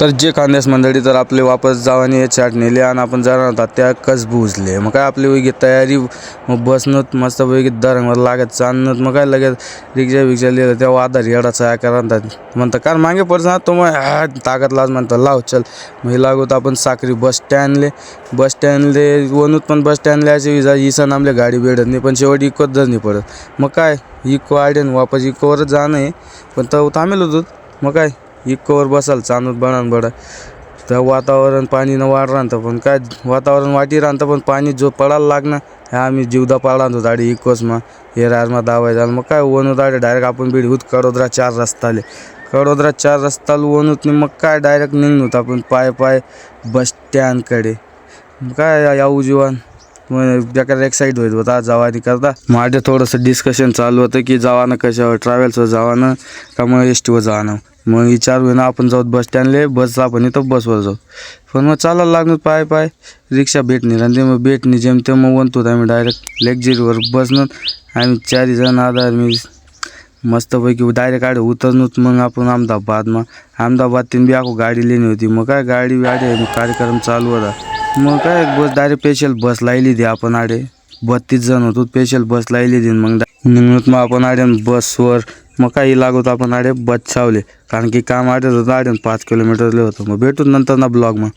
तर जे खानदेश मंडळी तर आपले वापस जावानी हे चाट नेले आणि आपण जाणार होता त्या कस बुजले मग काय आपली वेगळी तयारी मग बसणत मस्त वेगळी दरंगवर लागत चालणत मग काय लगेच रिक्षा लिहिलं तेव्हा आधार येडाचा करतात म्हणतं कार मागे पडसा तो मग ताकद लाज म्हणतं लाव चल मग लागत आपण साखरी बस स्टँडले वनूत पण बस स्टँडले असे इसन आमल्या गाडी भेटत नाही पण शेवटी इकोच जर नाही पडत मग काय इको आयडेन वापस इकोवरच जाणं आहे पण तर थांबेल होतो मग काय इकोवर बसाल चांदूत बडा तर वातावरण पाणी न वाढ राहतं पण काय वातावरण वाटी राहतं पण पाणी जो पडायला लागणार ह्या आम्ही जीवदा पडला होतो दाडी इकोस मग हे राजमा दावाय झालं मग काय वनू दाडे डायरेक्ट आपण बीड होत कडोदरा 4 रस्ताले कडोदरा 4 रस्ताला वनूत मग काय डायरेक्ट निघून होतं आपण पाय बस स्टँडकडे काय याऊ जीवन मग एक्साइट होत होता जवानी करता माझे थोडंसं डिस्कशन चालू होतं की जावानं कशावर ट्रॅव्हल्सवर जावानं का मग एस टीवर जाणं मग विचार होईना आपण जाऊ बस स्टँडले बसला आपण इथं बसवर जाऊ पण मग चालायला लागणार पाय रिक्षा भेटणे आणि ते मग भेटणे जेमते मग म्हणतो आम्ही डायरेक्ट लेक्झरीवर बसणं आम्ही 4 जण आधार मी मस्तपैकी डायरेक्ट गाडी उतरणूच मग आपण अहमदाबाद तीन बी आखो गाडी लेणी होती मग काय गाडी कार्यक्रम चालू होता मग काय बस डायरेक्ट स्पेशल बस लायली ती आपण 32 जण होतो स्पेशल बस लायली ती मग मग आपण बसवर मग काही लागत आपण बस छावले कारण की काम होतं 5 किलोमीटरले होतं मग भेटू नंतर ना ब्लॉग मग